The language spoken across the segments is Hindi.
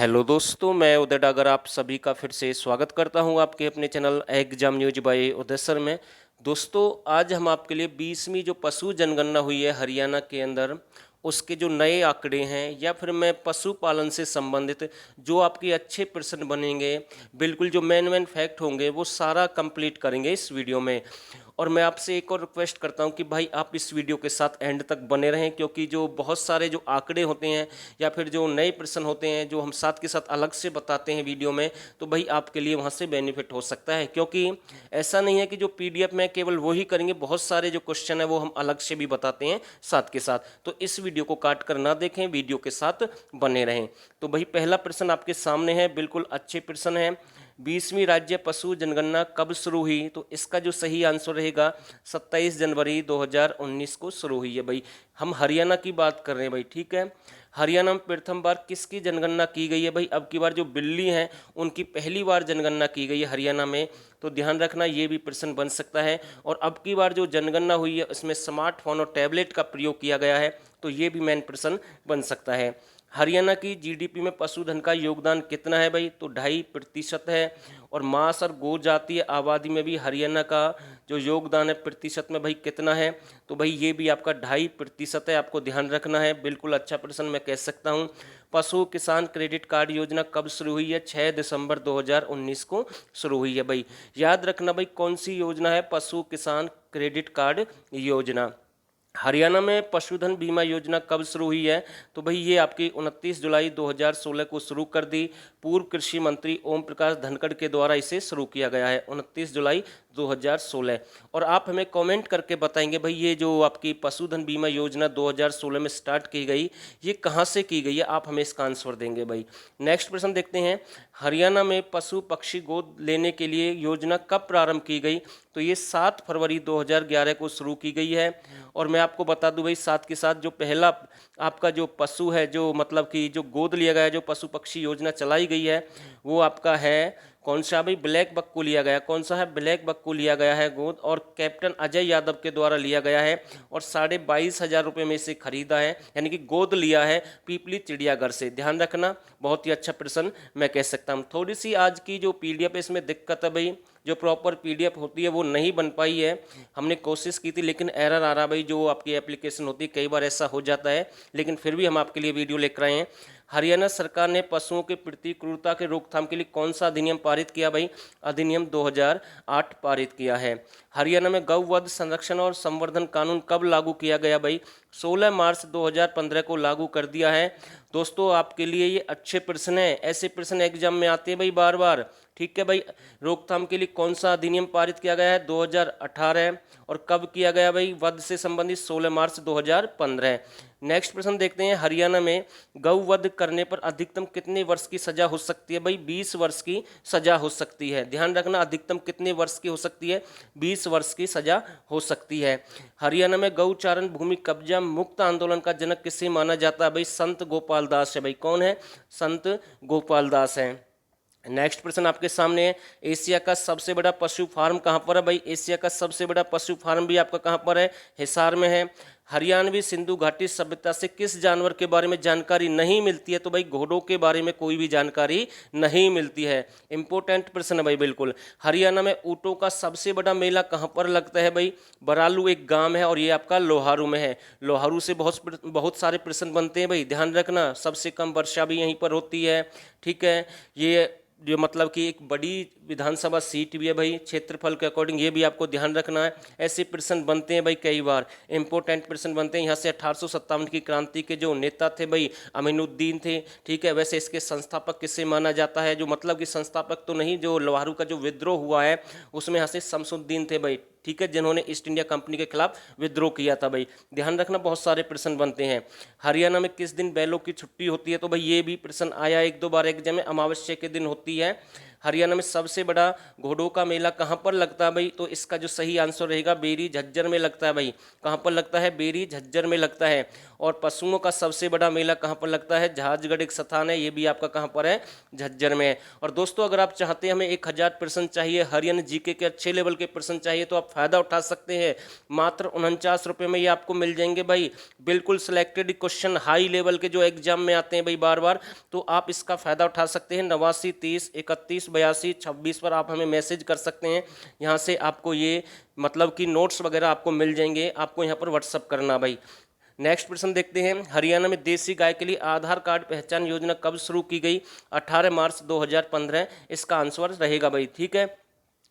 हेलो दोस्तों, मैं उदय डागर आप सभी का फिर से स्वागत करता हूं आपके अपने चैनल एग्जाम न्यूज बाय उदय सर में। दोस्तों, आज हम आपके लिए 20वीं जो पशु जनगणना हुई है हरियाणा के अंदर, उसके जो नए आंकड़े हैं या फिर मैं पशुपालन से संबंधित जो आपके अच्छे प्रश्न बनेंगे, बिल्कुल जो मेन फैक्ट होंगे वो सारा कंप्लीट करेंगे इस वीडियो में। और मैं आपसे एक और रिक्वेस्ट करता हूं कि भाई आप इस वीडियो के साथ एंड तक बने रहें, क्योंकि जो बहुत सारे जो आंकड़े होते हैं या फिर जो नए प्रश्न होते हैं जो हम साथ के साथ अलग से बताते हैं वीडियो में, तो भाई आपके लिए वहां से बेनिफिट हो सकता है। क्योंकि ऐसा नहीं है कि जो पीडीएफ में केवल वही करेंगे, बहुत सारे जो क्वेश्चन है वो हम अलग से भी बताते हैं साथ के साथ। तो इस वीडियो को काट कर ना देखें, वीडियो के साथ बने रहें। तो भाई पहला प्रश्न आपके सामने है, बिल्कुल अच्छे प्रश्न है। 20वीं राज्य पशु जनगणना कब शुरू हुई? तो इसका जो सही आंसर रहेगा 27 जनवरी 2019 को शुरू हुई है। भाई हम हरियाणा की बात कर रहे हैं भाई, ठीक है। हरियाणा में प्रथम बार किसकी जनगणना की गई है? भाई अब की बार जो बिल्ली हैं उनकी पहली बार जनगणना की गई है हरियाणा में। तो ध्यान रखना, ये भी प्रश्न बन सकता है। और अब की बार जो जनगणना हुई है उसमें स्मार्टफोन और टैबलेट का प्रयोग किया गया है, तो ये भी मेन प्रश्न बन सकता है। हरियाणा की जीडीपी में पशुधन का योगदान कितना है? भाई तो 2.5% है। और मांस और गो जातीय आबादी में भी हरियाणा का जो योगदान है प्रतिशत में भाई कितना है? तो भाई ये भी आपका 2.5% है, आपको ध्यान रखना है। बिल्कुल अच्छा प्रश्न मैं कह सकता हूँ। पशु किसान क्रेडिट कार्ड योजना कब शुरू हुई है? 6 दिसंबर 2019 को शुरू हुई है। भाई याद रखना भाई, कौन सी योजना है? पशु किसान क्रेडिट कार्ड योजना। हरियाणा में पशुधन बीमा योजना कब शुरू हुई है? तो भाई ये आपकी 29 जुलाई 2016 को शुरू कर दी। पूर्व कृषि मंत्री ओम प्रकाश धनखड़ के द्वारा इसे शुरू किया गया है 29 जुलाई 2016। और आप हमें कमेंट करके बताएंगे भाई ये जो आपकी पशुधन बीमा योजना 2016 में स्टार्ट की गई, ये कहाँ से की गई है? आप हमें इसका आंसर देंगे भाई। नेक्स्ट प्रश्न देखते हैं, हरियाणा में पशु पक्षी गोद लेने के लिए योजना कब प्रारंभ की गई? तो ये 7 फरवरी 2011 को शुरू की गई है। और मैं आपको बता दूं भाई साथ के साथ, जो पहला आपका जो पशु है, जो मतलब कि जो गोद लिया गया है, जो पशु पक्षी योजना चलाई गई है, वो आपका है कौन सा? भाई ब्लैक बक को लिया गया। कौन सा है? ब्लैक बक को लिया गया है गोद, और कैप्टन अजय यादव के द्वारा लिया गया है। और 22,500 रुपये में इसे खरीदा है, यानी कि गोद लिया है पीपली चिड़ियाघर से। ध्यान रखना, बहुत ही अच्छा प्रश्न मैं कह सकता हूँ। थोड़ी सी आज की जो पीडीएफ है इसमें दिक्कत है भाई, जो प्रॉपर पीडीएफ होती है वो नहीं बन पाई है। हमने कोशिश की थी लेकिन एरर आ रहा भाई, जो आपकी एप्लीकेशन होती है कई बार ऐसा हो जाता है, लेकिन फिर भी हम आपके लिए वीडियो लेकर आए हैं। हरियाणा सरकार ने पशुओं के प्रति क्रूरता के रोकथाम के लिए कौन सा अधिनियम पारित किया? भाई अधिनियम 2008 पारित किया है। हरियाणा में गौवध संरक्षण और संवर्धन कानून कब लागू किया गया? भाई 16 मार्च 2015 को लागू कर दिया है। दोस्तों आपके लिए ये अच्छे प्रश्न है, ऐसे प्रश्न एग्जाम में आते हैं भाई बार बार, ठीक है भाई। रोकथाम के लिए कौन सा अधिनियम पारित किया गया है? 2018। और कब किया गया? भाई वध से संबंधित 16 मार्च 2015। नेक्स्ट प्रश्न देखते हैं, हरियाणा में गौवध करने पर अधिकतम कितने वर्ष की सजा हो सकती है? भाई 20 वर्ष की सजा हो सकती है। ध्यान रखना, अधिकतम कितने वर्ष की हो सकती है? 20 वर्ष की सजा हो सकती है। हरियाणा में गौचारण भूमि कब्जा मुक्त आंदोलन का जनक किसे माना जाता है? भाई संत गोपाल दास है। भाई कौन है? संत गोपाल दास है। नेक्स्ट प्रश्न आपके सामने है, एशिया का सबसे बड़ा पशु फार्म कहाँ पर है? भाई एशिया का सबसे बड़ा पशु फार्म भी आपका कहाँ पर है? हिसार में है। हरियाणवी सिंधु घाटी सभ्यता से किस जानवर के बारे में जानकारी नहीं मिलती है? तो भाई घोड़ों के बारे में कोई भी जानकारी नहीं मिलती है। इंपॉर्टेंट प्रश्न है भाई बिल्कुल। हरियाणा में ऊँटों का सबसे बड़ा मेला कहाँ पर लगता है? भाई बरालू एक गांव है और ये आपका लोहारू में है। लोहारू से बहुत सारे प्रश्न बनते हैं भाई, ध्यान रखना। सबसे कम वर्षा भी यहीं पर होती है, ठीक है। ये जो मतलब कि एक बड़ी विधानसभा सीट भी है भाई, क्षेत्रफल के अकॉर्डिंग, ये भी आपको ध्यान रखना है। ऐसे प्रश्न बनते हैं भाई कई बार, इंपॉर्टेंट प्रश्न बनते हैं। यहाँ से 1857 की क्रांति के जो नेता थे भाई अमीनुद्दीन थे, ठीक है। वैसे इसके संस्थापक किसे माना जाता है? जो मतलब कि संस्थापक तो नहीं, जो लोहारू का जो विद्रोह हुआ है उसमें यहाँ से शमसुद्दीन थे भाई, ठीक है, जिन्होंने ईस्ट इंडिया कंपनी के खिलाफ विद्रोह किया था भाई। ध्यान रखना, बहुत सारे प्रश्न बनते हैं। हरियाणा में किस दिन बैलों की छुट्टी होती है? तो भाई ये भी प्रश्न आया एक दो बार एग्जाम में, अमावस्या के दिन होती है। हरियाणा में सबसे बड़ा घोड़ों का मेला कहाँ पर लगता है भाई? तो इसका जो सही आंसर रहेगा बेरी झज्जर में लगता है भाई। कहाँ पर लगता है? बेरी झज्जर में लगता है। और पशुओं का सबसे बड़ा मेला कहाँ पर लगता है? जहाजगढ़ एक स्थान है, ये भी आपका कहाँ पर है? झज्जर में है। और दोस्तों अगर आप चाहते हैं हमें 1000 प्रश्न चाहिए, हरियाणा जीके के अच्छे लेवल के प्रश्न चाहिए, तो आप फायदा उठा सकते हैं। मात्र 49 रुपये में ये आपको मिल जाएंगे भाई। बिल्कुल सिलेक्टेड क्वेश्चन हाई लेवल के जो एग्जाम में आते हैं भाई बार बार, तो आप इसका फायदा उठा सकते हैं। 89 30 31 82 26 पर आप हमें मैसेज कर सकते हैं। यहाँ से आपको ये मतलब कि नोट्स वगैरह आपको मिल जाएंगे, आपको यहाँ पर व्हाट्सअप करना भाई। नेक्स्ट प्रश्न देखते हैं, हरियाणा में देसी गाय के लिए आधार कार्ड पहचान योजना कब शुरू की गई? 18 मार्च 2015 इसका आंसर रहेगा भाई। ठीक है।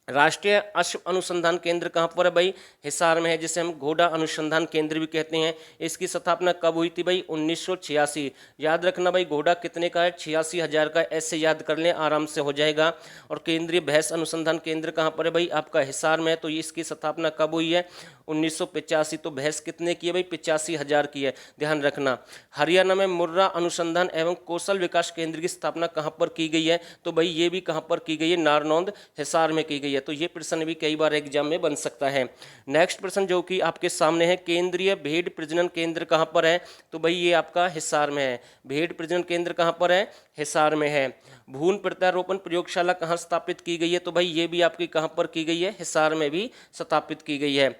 राष्ट्रीय अश्व अनुसंधान केंद्र कहाँ पर है भाई? हिसार में है, जिसे हम घोड़ा अनुसंधान केंद्र भी कहते हैं। इसकी स्थापना कब हुई थी भाई? 1986। याद रखना भाई, घोड़ा कितने का है? 86,000 का। ऐसे याद कर लें, आराम से हो जाएगा। और केंद्रीय भैंस अनुसंधान केंद्र कहाँ पर है भाई? आपका हिसार में है। तो इसकी स्थापना कब हुई है? 1985। तो भैंस कितने की है भाई? 85,000 की है, ध्यान रखना। हरियाणा में मुर्रा अनुसंधान एवं कौशल विकास केंद्र की स्थापना कहाँ पर की गई है? तो भाई ये भी कहाँ पर की गई है? नारनौंद हिसार में की गई है। तो ये प्रश्न भी कई बार एग्जाम में बन सकता है। नेक्स्ट प्रश्न जो कि आपके सामने है, केंद्रीय भेड़ प्रजनन केंद्र कहाँ पर है? तो भाई ये आपका हिसार में है। भेड़ प्रजनन केंद्र कहाँ पर है? हिसार में है। भ्रूण प्रत्यारोपण प्रयोगशाला कहाँ स्थापित की गई है? तो भाई ये भी आपकी कहाँ पर की गई है? हिसार में भी स्थापित की गई है।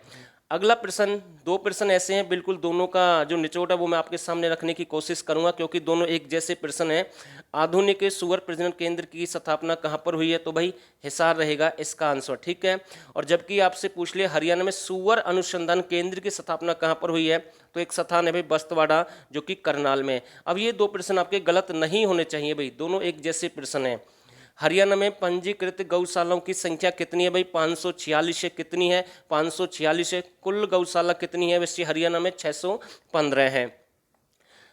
अगला प्रश्न, दो प्रश्न ऐसे हैं बिल्कुल, दोनों का जो निचोड़ है वो मैं आपके सामने रखने की कोशिश करूंगा क्योंकि दोनों एक जैसे प्रश्न हैं। आधुनिक सुअर प्रजनन केंद्र की स्थापना कहाँ पर हुई है? तो भाई हिसार रहेगा इसका आंसर। ठीक है। और जबकि आपसे पूछ लिया हरियाणा में सुअर अनुसंधान केंद्र की स्थापना कहाँ पर हुई है, तो एक स्थान है भाई बस्तवाड़ा, जो कि करनाल में। अब ये दो प्रश्न आपके गलत नहीं होने चाहिए भाई, दोनों एक जैसे प्रश्न हैं। हरियाणा में पंजीकृत गौशालाओं की संख्या कितनी है भाई? 546 है। कितनी है? 546 है। कुल गौशाला कितनी है? वैसे हरियाणा में 615 है।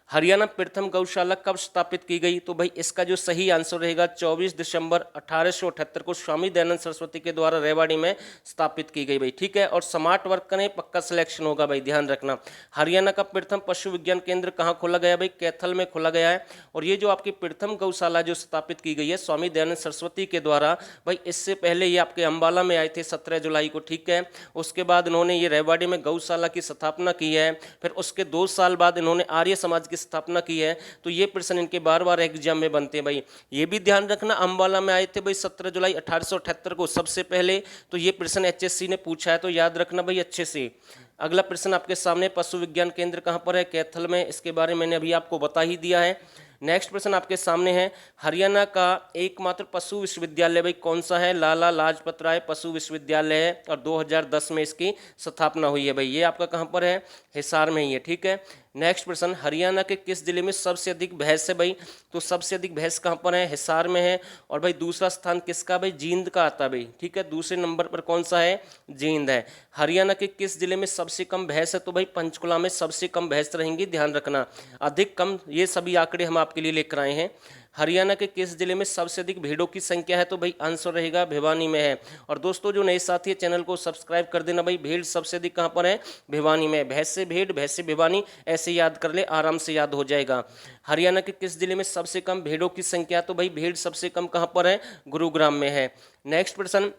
हरियाणा प्रथम गौशाला कब स्थापित की गई? तो भाई इसका जो सही आंसर रहेगा 24 दिसंबर 1878 को स्वामी दयानंद सरस्वती के द्वारा रेवाड़ी में स्थापित की गई भाई। ठीक है। और स्मार्ट वर्क करें, पक्का सिलेक्शन होगा भाई, ध्यान रखना। हरियाणा का प्रथम पशु विज्ञान केंद्र कहाँ खोला गया भाई? कैथल में खोला गया है। और ये जो आपकी प्रथम गौशाला जो स्थापित की गई है स्वामी दयानंद सरस्वती के द्वारा भाई, इससे पहले ये आपके अम्बाला में आए थे 17 जुलाई को। ठीक है। उसके बाद इन्होंने ये रेवाड़ी में गौशाला की स्थापना की है। फिर उसके 2 साल बाद इन्होंने आर्य समाज की स्थापना की है। तो ये प्रश्न इनके बार बार एग्जाम में बनते हैं भाई। ये भी ध्यान रखना, अम्बाला में आए थे भाई 17 जुलाई 1878 को सबसे पहले। तो ये प्रश्न एचएससी ने पूछा है, तो याद रखना भाई अच्छे से। अगला प्रश्न आपके सामने, पशु विज्ञान केंद्र कहाँ पर है? कैथल में। इसके बारे में मैंने अभी आपको बता ही दिया है। नेक्स्ट प्रश्न आपके सामने है, हरियाणा का एकमात्र पशु विश्वविद्यालय भाई कौन सा है? लाला लाजपत राय पशु विश्वविद्यालय है और 2010 में इसकी स्थापना हुई है भाई। ये आपका कहाँ पर है? हिसार में ही है। ठीक है। नेक्स्ट प्रश्न, हरियाणा के किस जिले में सबसे अधिक भैंस है भाई? तो सबसे अधिक भैंस कहाँ पर है? हिसार में है। और भाई दूसरा स्थान किसका भाई? जींद का आता है भाई। ठीक है। दूसरे नंबर पर कौन सा है? जींद है। हरियाणा के किस जिले में सबसे कम भैंस है? तो भाई पंचकुला में सबसे कम भैंस रहेंगी, ध्यान रखना। अधिक कम ये सभी आंकड़े हम आपके लिए लेकर आए हैं। हरियाणा के किस जिले में सबसे अधिक भेड़ों की संख्या है? तो भाई आंसर रहेगा भिवानी में है। और दोस्तों जो नए साथी है चैनल को सब्सक्राइब कर देना भाई। भेड़ सबसे अधिक कहाँ पर है? भिवानी में। भैंस से भेड़, भैंस से भिवानी, ऐसे याद कर ले, आराम से याद हो जाएगा। हरियाणा के किस जिले में सबसे कम भेड़ों की संख्या? तो भाई भेड़ सबसे कम कहाँ पर है? गुरुग्राम में है। नेक्स्ट प्रश्न,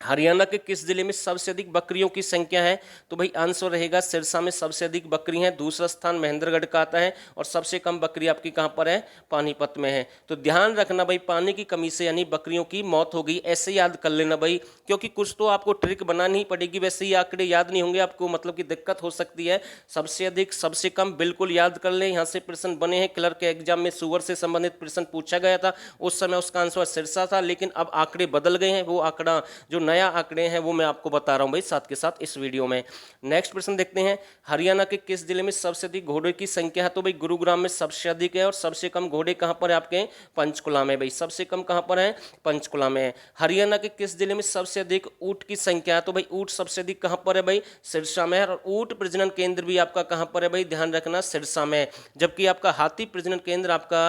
हरियाणा के किस जिले में सबसे अधिक बकरियों की संख्या है? तो भाई आंसर रहेगा सिरसा में सबसे अधिक बकरी हैं। दूसरा स्थान महेंद्रगढ़ का आता है और सबसे कम बकरी आपकी कहाँ पर है? पानीपत में है। तो ध्यान रखना भाई, पानी की कमी से यानी बकरियों की मौत हो गई, ऐसे याद कर लेना भाई, क्योंकि कुछ तो आपको ट्रिक बनानी ही पड़ेगी, वैसे ही आंकड़े याद नहीं होंगे आपको, मतलब कि दिक्कत हो सकती है। सबसे अधिक, सबसे कम बिल्कुल याद कर ले। यहाँ से प्रश्न बने हैं, क्लर्क के एग्जाम में सुअर से संबंधित प्रश्न पूछा गया था, उस समय उसका आंसर सिरसा था, लेकिन अब आंकड़े बदल गए हैं। वो आंकड़ा जो नया आंकड़े हैं वो मैं आपको बता रहा हूं भाई साथ के साथ इस वीडियो में। नेक्स्ट प्रश्न देखते हैं, हरियाणा के किस जिले में सबसे अधिक घोड़े की संख्या है? तो भाई गुरुग्राम में सबसे अधिक है। और सबसे कम घोड़े कहां पर है? आपके पंचकुला में भाई। सबसे कम कहां पर है? पंचकुला में। हरियाणा के किस जिले में सबसे अधिक ऊंट की संख्या है? तो भाई ऊंट सबसे अधिक कहां पर है भाई? सिरसा में। और ऊंट प्रजनन केंद्र भी आपका कहां पर है भाई? ध्यान रखना, सिरसा में। जबकि आपका हाथी प्रजनन केंद्र आपका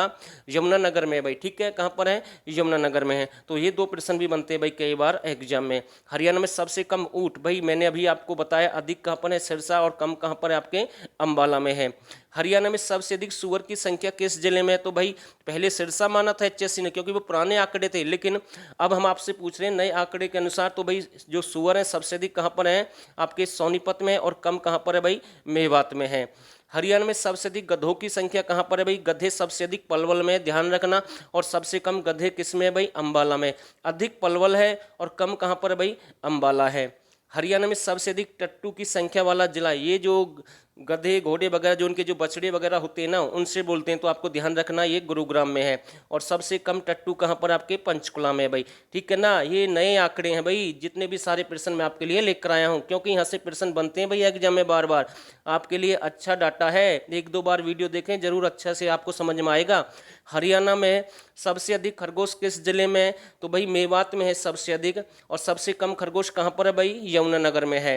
यमुनानगर में है भाई। ठीक है। कहां पर है? यमुनानगर में है। तो ये दो प्रश्न भी बनते हैं भाई कई बार एग्जाम में। में। हरियाणा में सबसे कम ऊंट, भाई मैंने अभी आपको बताया, अधिक कहाँ पर है, सिरसा, और कम कहाँ पर है, आपके अंबाला में है। हरियाणा में सबसे अधिक सूअर की संख्या किस जिले में है, तो भाई पहले सिरसा माना था एचएससी ने, क्योंकि वो पुराने आंकड़े थे, लेकिन अब हम आपसे पूछ रहे हैं नए आंकड़े के अनुसार, तो भाई जो सूअर है सबसे अधिक कहाँ पर है, आपके सोनीपत में, और कम कहाँ पर है भाई, मेवात में है। हरियाणा में सबसे अधिक गधों की संख्या कहाँ पर है भाई, गधे सबसे अधिक पलवल में, ध्यान रखना, और सबसे कम गधे किस में है भाई, अंबाला में। अधिक पलवल है और कम कहाँ पर है भाई, अंबाला है। हरियाणा में सबसे अधिक टट्टू की संख्या वाला जिला, ये जो गधे घोड़े वगैरह जो उनके जो बछड़े वगैरह होते हैं ना, उनसे बोलते हैं, तो आपको ध्यान रखना ये गुरुग्राम में है। और सबसे कम टट्टू कहाँ पर, आपके पंचकुला में है भाई, ठीक है ना। ये नए आंकड़े हैं भाई, जितने भी सारे प्रश्न मैं आपके लिए लेकर आया हूँ, क्योंकि यहाँ से प्रश्न बनते हैं भाई एग्जाम में बार बार। आपके लिए अच्छा डाटा है, एक दो बार वीडियो देखें जरूर, अच्छा से आपको समझ में आएगा। हरियाणा में सबसे अधिक खरगोश किस जिले में है, तो भाई मेवात में है सबसे अधिक, और सबसे कम खरगोश कहाँ पर है भाई, यमुनानगर में है।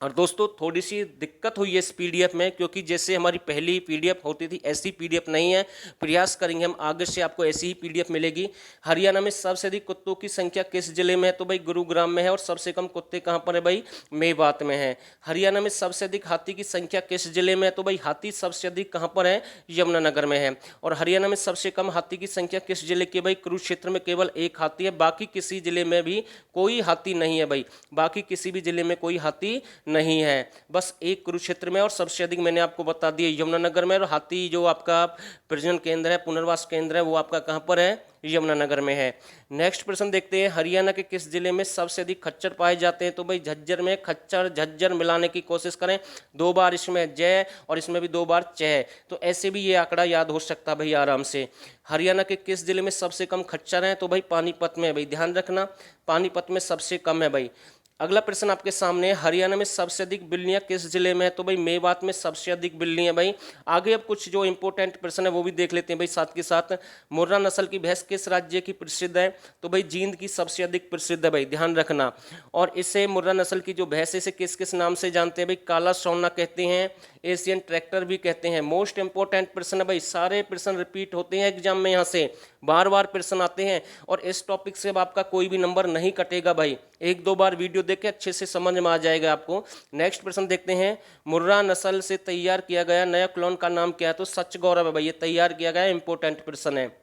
और दोस्तों थोड़ी सी दिक्कत हुई है इस पीडीएफ में, क्योंकि जैसे हमारी पहली पीडीएफ होती थी ऐसी पीडीएफ नहीं है। प्रयास करेंगे हम आगे से आपको ऐसी ही पीडीएफ मिलेगी। हरियाणा में सबसे अधिक कुत्तों की संख्या किस जिले में है, तो भाई गुरुग्राम में है, और सबसे कम कुत्ते कहाँ पर है भाई, मेवात में है। हरियाणा में सबसे अधिक हाथी की संख्या किस जिले में है, तो भाई हाथी सबसे अधिक कहाँ पर है, यमुनानगर में है। और हरियाणा में सबसे कम हाथी की संख्या किस जिले की, भाई कुरुक्षेत्र में केवल एक हाथी है, बाकी किसी जिले में भी कोई हाथी नहीं है भाई, बाकी किसी भी जिले में कोई हाथी नहीं है, बस एक कुरुक्षेत्र में, और सबसे अधिक मैंने आपको बता दिया यमुनानगर में। और हाथी जो आपका प्रजनन केंद्र है, पुनर्वास केंद्र है, वो आपका कहाँ पर है, यमुनानगर में है। नेक्स्ट प्रश्न देखते हैं, हरियाणा के किस जिले में सबसे अधिक खच्चर पाए जाते हैं, तो भाई झज्जर में। खच्चर झज्जर मिलाने की कोशिश करें, 2 बार इसमें जय और इसमें भी 2 बार चय, तो ऐसे भी ये आंकड़ा याद हो सकता है भाई आराम से। हरियाणा के किस जिले में सबसे कम खच्चर हैं, तो भाई पानीपत में है भाई, ध्यान रखना, पानीपत में सबसे कम है भाई। अगला प्रश्न आपके सामने, हरियाणा में सबसे अधिक बिल्लियां किस जिले में है, तो भाई मेवात में सबसे अधिक बिल्ली है भाई। आगे अब कुछ जो इंपॉर्टेंट प्रश्न है वो भी देख लेते हैं भाई साथ के साथ। मुर्रा नस्ल की भैंस किस राज्य की प्रसिद्ध है, तो भाई जींद की सबसे अधिक प्रसिद्ध है भाई, ध्यान रखना। और इसे मुर्रा नस्ल की जो भैंस है इसे किस किस नाम से जानते हैं भाई, काला सोना कहते हैं, एशियन ट्रैक्टर भी कहते हैं। मोस्ट इंपॉर्टेंट प्रश्न है भाई, सारे प्रश्न रिपीट होते हैं एग्जाम में, यहाँ से बार बार प्रश्न आते हैं, और इस टॉपिक से अब आपका कोई भी नंबर नहीं कटेगा भाई, एक दो बार वीडियो देख के अच्छे से समझ में आ जाएगा आपको। नेक्स्ट प्रश्न देखते हैं, मुर्रा नस्ल से तैयार किया गया नया क्लोन का नाम क्या है, तो सच गौरव है भाई, ये तैयार किया गया इंपॉर्टेंट प्रश्न है।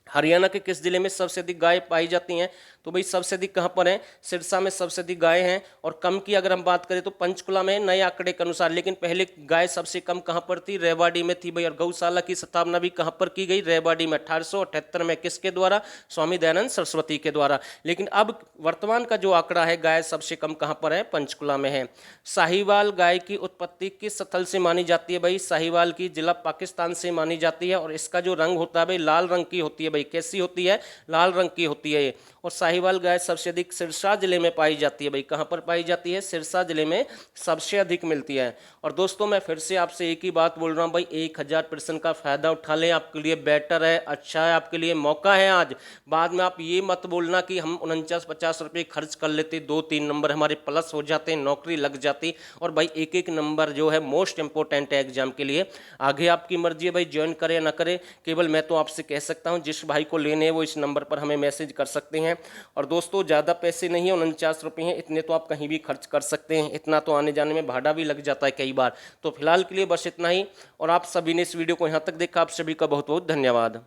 हरियाणा के किस जिले में सबसे अधिक गाय पाई जाती हैं, तो भाई सबसे अधिक कहाँ पर है, सिरसा में सबसे अधिक गाय हैं। और कम की अगर हम बात करें तो पंचकुला में नए आंकड़े के अनुसार, लेकिन पहले गाय सबसे कम कहाँ पर थी, रेवाड़ी में थी भाई। और गौशाला की स्थापना भी कहाँ पर की गई, रेवाड़ी में 1878 में, किसके द्वारा, स्वामी दयानंद सरस्वती के द्वारा। लेकिन अब वर्तमान का जो आंकड़ा है, गाय सबसे कम कहाँ पर है, पंचकुला में है। साहिवाल गाय की उत्पत्ति किस स्थल से मानी जाती है भाई, साहिवाल की जिला पाकिस्तान से मानी जाती है। और इसका जो रंग होता है भाई लाल रंग की होती है भाई, कैसी होती है, लाल रंग की होती है ये। और साहिवाल गाय सबसे अधिक सिरसा जिले में पाई जाती है भाई, कहाँ पर पाई जाती है, सिरसा जिले में सबसे अधिक मिलती है। और दोस्तों मैं फिर से आपसे एक ही बात बोल रहा हूँ भाई, 1000% का फायदा उठा लें, आपके लिए बेटर है, अच्छा है, आपके लिए मौका है आज। बाद में आप ये मत बोलना कि हम 49-50 रुपये खर्च कर लेते, 2-3 नंबर हमारे प्लस हो जाते, नौकरी लग जाती। और भाई एक एक नंबर जो है मोस्ट इंपॉर्टेंट है एग्जाम के लिए। आगे आपकी मर्जी है भाई, ज्वाइन करें ना करें, केवल मैं तो आपसे कह सकता हूँ जिस भाई को लेने हैं वो इस नंबर पर हमें मैसेज कर सकते हैं। और दोस्तों ज़्यादा पैसे नहीं है, 49 रुपये हैं, इतने तो आप कहीं भी खर्च कर सकते हैं, इतना तो आने जाने में भाड़ा भी लग जाता है कई बार। तो फिलहाल के लिए बस इतना ही, और आप सभी ने इस वीडियो को यहाँ तक देखा, आप सभी का बहुत बहुत धन्यवाद।